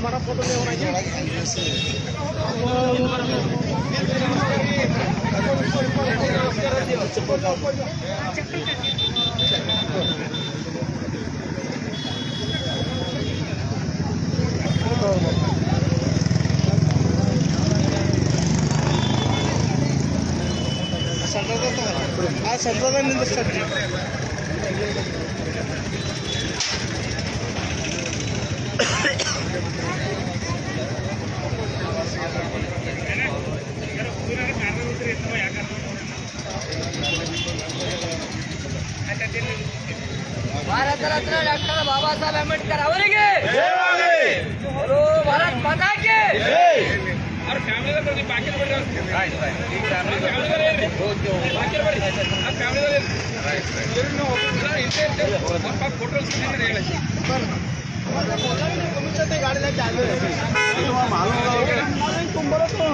हमारा फोटो ले रहा है सेंटर निंदिस्तार ಭಾರತ ರತ್ನ ಡಾಕ್ಟರ್ ಬಾಬಾ ಸಾಹೇಬ್ ಅಂಬೇಡ್ಕರ್ ಅವರಿಗೆ बोलो भारत माता की और फैमिली का प्रति बाकी बढ़ राइट राइट एक फैमिली बाकी बढ़ अब फैमिली वाले राइट राइट ये नो इनसे आप फोटो स्क्रीन में देख लीजिए गाड़ी लेके जा रहे हैं मालूम तुम बोलो तो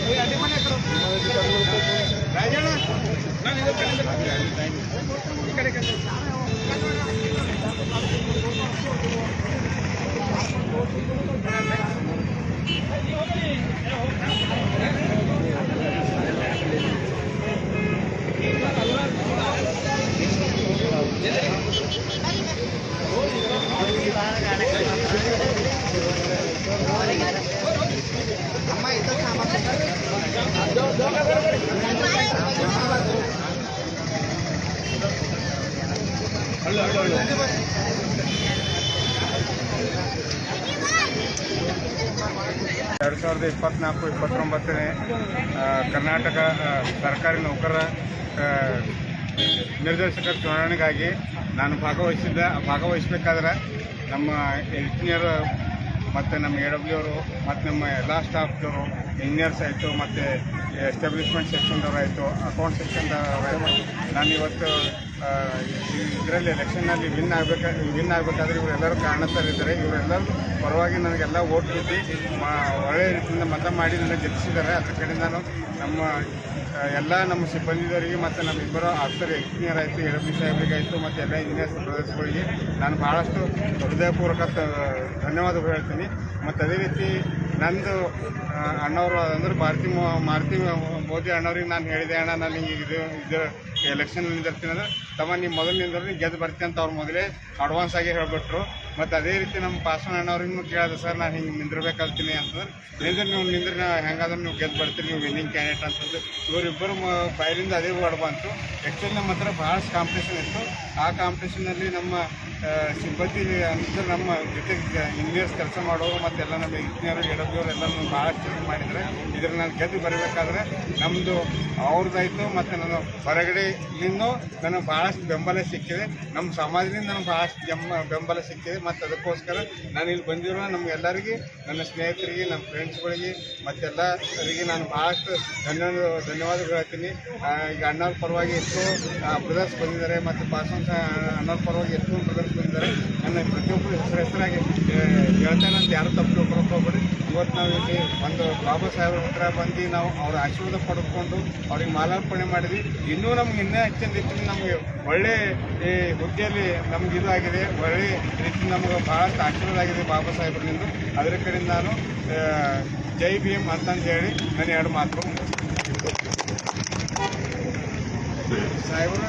कोई आदमी मने करो राजन ना इधर करे ಎರಡು 2024-29 ಕರ್ನಾಟಕ ಸರ್ಕಾರಿ ನೌಕರರ ನಿರ್ದೇಶಕರ ಚುನಾವಣೆಗಾಗಿ ನಾನು ಭಾಗವಹಿಸಬೇಕಾದ್ರೆ ನಮ್ಮ ಇಂಜಿನಿಯರ್ ಮತ್ತು ನಮ್ಮ AW ಅವರು ಮತ್ತು ನಮ್ಮ ಎಲ್ಲ ಸ್ಟಾಫ್ದವರು ಇಂಜಿನಿಯರ್ಸ್ ಆಯಿತು ಮತ್ತು ಎಸ್ಟಾಬ್ಲಿಷ್ಮೆಂಟ್ ಸೆಕ್ಷನ್ದವ್ರು ಆಯಿತು ಅಕೌಂಟ್ ಸೆಕ್ಷನ್ದವ್ರು ಆಯಿತು ನಾನು ಇವತ್ತು ಇದರಲ್ಲಿ ಎಲೆಕ್ಷನ್ನಲ್ಲಿ ವಿನ್ ಆಗಬೇಕಾದ್ರೆ ಇವರೆಲ್ಲರೂ ಕಾರಣಸ್ಥರಿದ್ದಾರೆ. ಇವರೆಲ್ಲರೂ ಪರವಾಗಿ ನನಗೆಲ್ಲ ಓಟ್ ಬಿದ್ದು ಒಳ್ಳೆಯ ರೀತಿಯಿಂದ ಮತ ಮಾಡಿ ನನಗೆ ಗೆಲ್ಲಿಸಿದ್ದಾರೆ. ಅದ್ರ ಕಡೆ ನಾನು ನಮ್ಮ ಸಿಬ್ಬಂದಿದವರಿಗೆ ಮತ್ತು ನಮ್ಮ ಇಬ್ಬರು ಆಫೀಸರ್ ಇಂಜಿನಿಯರ್ ಆಯಿತು AW ಸಾಹೇಬರಿಗಾಯಿತು ಮತ್ತು ಎಲ್ಲ ಇಂಜಿನಿಯರ್ಸ್ ಬ್ರದರ್ಸ್ಗಳಿಗೆ ನಾನು ಭಾಳಷ್ಟು ಹೃದಯಪೂರ್ವಕ ಧನ್ಯವಾದಗಳು ಹೇಳ್ತೀನಿ. ಮತ್ತು ಅದೇ ರೀತಿ ನಂದು ಅಣ್ಣವರು ಅಂದರೆ ಮಾರುತಿ ಮೋದಿ ಅಣ್ಣವ್ರಿಗೆ ನಾನು ಹೇಳಿದೆ, ಅಣ್ಣ ನಾನು ಹಿಂಗೆ ಇದು ಎಲೆಕ್ಷನಲ್ಲಿ ನಿಂದಿರ್ತೀನಿ ಅಂದರೆ ತಮ್ಮ ನೀವು ಮೊದಲಿನಿಂದ ಗೆದ್ದು ಬರ್ತೀನಿ ಅಂತ ಅವ್ರು ಮೊದಲೇ ಅಡ್ವಾನ್ಸ್ ಆಗಿ ಹೇಳಿಬಿಟ್ರು. ಮತ್ತು ಅದೇ ರೀತಿ ನಮ್ಮ ಪಾಸ್ವಾನ್ ಅಣ್ಣವ್ರಿಗೂ ಕೇಳಿದೆ, ಸರ್ ನಾನು ಹಿಂಗೆ ನಿಂದಿರ್ಬೇಕಾಗ್ತೀನಿ ಅಂತಂದ್ರೆ ನಿಂದ್ರೆ ಹೆಂಗಾದ್ರೆ ನೀವು ಗೆದ್ದು ಬರ್ತೀರಿ, ನೀವು ವಿನ್ನಿಂಗ್ ಕ್ಯಾಂಡಿಡೇಟ್ ಅಂತಂದು ಇವರಿಬ್ಬರು ಬಾಯಿಲಿಂದ ಅದೇ ವರ್ಡ್ ಬಂತು. ಆ್ಯಕ್ಚುಲಿ ನಮ್ಮ ಹತ್ರ ಭಾಳಷ್ಟು ಕಾಂಪಿಟೇಷನ್ ಇತ್ತು. ಆ ಕಾಂಪಿಟೇಷನಲ್ಲಿ ನಮ್ಮ ಸಿಬ್ಬಂದಿ ಅಂದರೆ ನಮ್ಮ ಜೊತೆಗೆ ಇಂಜಿನಿಯರ್ಸ್ ಕೆಲಸ ಮಾಡೋರು ಮತ್ತೆಲ್ಲ ನಮ್ಮ ಇಂಜಿನಿಯರ್ AW ಎಲ್ಲರೂ ಭಾಳಷ್ಟು ಕೆಲಸ ಮಾಡಿದರೆ ಇದ್ರಲ್ಲಿ ನಾನು ಗೆದ್ದು ಬರಬೇಕಾದ್ರೆ ನಮ್ಮದು ಅವ್ರದ್ದಾಯಿತು ಮತ್ತು ನಾನು ಹೊರಗಡೆಯಿಂದ ನನಗೆ ಭಾಳಷ್ಟು ಬೆಂಬಲ ಸಿಕ್ಕಿದೆ. ನಮ್ಮ ಸಮಾಜದಿಂದ ನನಗೆ ಭಾಳಷ್ಟು ಬೆಂಬಲ ಸಿಕ್ಕಿದೆ. ಮತ್ತು ಅದಕ್ಕೋಸ್ಕರ ನಾನು ಇಲ್ಲಿ ಬಂದಿರೋ ನಮಗೆಲ್ಲರಿಗೆ, ನನ್ನ ಸ್ನೇಹಿತರಿಗೆ, ನಮ್ಮ ಫ್ರೆಂಡ್ಸ್ಗಳಿಗೆ ಮತ್ತೆಲ್ಲರಿಗೆ ನಾನು ಭಾಳಷ್ಟು ಧನ್ಯವಾದಗಳು ಹೇಳ್ತೀನಿ. ಈಗ ಅಣ್ಣವ್ರ ಪರವಾಗಿ ಎಷ್ಟೋ ಬ್ರದರ್ಸ್ ಬಂದಿದ್ದಾರೆ ಮತ್ತು ಪಾಸ್ವಾನ್ ಅಣ್ಣವ್ರ ಪರವಾಗಿ ಎಷ್ಟೋ ಬ್ರದರ್ಸ್ ಬಂದಿದ್ದಾರೆ. ನನ್ನ ಪ್ರತಿಯೊಬ್ಬರು ಹೆಸರಾಗಿ ಹೇಳ್ತೇನೆ ಅಂತ ಯಾರು ತಪ್ಪು ತಿಳ್ಕೊಳಕ್ಕೆ ಹೋಗ್ಬೇಡಿ. ಇವತ್ತು ನಾವು ಇಲ್ಲಿ ಒಂದು ಬಾಬಾ ಸಾಹೇಬ್ರ ಹತ್ರ ಬಂದು ನಾವು ಅವ್ರ ಆಶೀರ್ವಾದ ಪಡೆದುಕೊಂಡು ಅವ್ರಿಗೆ ಮಾಲಾರ್ಪಣೆ ಮಾಡಿದ್ವಿ. ಇನ್ನೂ ನಮ್ಗೆ ಹೆಚ್ಚಿನ ನಮಗೆ ಒಳ್ಳೆ ಈ ಹುದ್ದೆಯಲ್ಲಿ ನಮ್ಗೆ ಇದು ಆಗಿದೆ, ಒಳ್ಳೆ ರೀತಿ ನಮಗೆ ಭಾಳಷ್ಟು ಆಶೀರ್ವಾದ ಆಗಿದೆ ಬಾಬಾ ಸಾಹೇಬ್ರಿಂದ. ಅದರ ಕಡೆಯಿಂದ ನಾನು ಜೈ ಭೀಮ್ ಅಂತಂದು ಹೇಳಿ ನಾನು ಎರಡು ಮಾತು ಸಾಹೇಬರು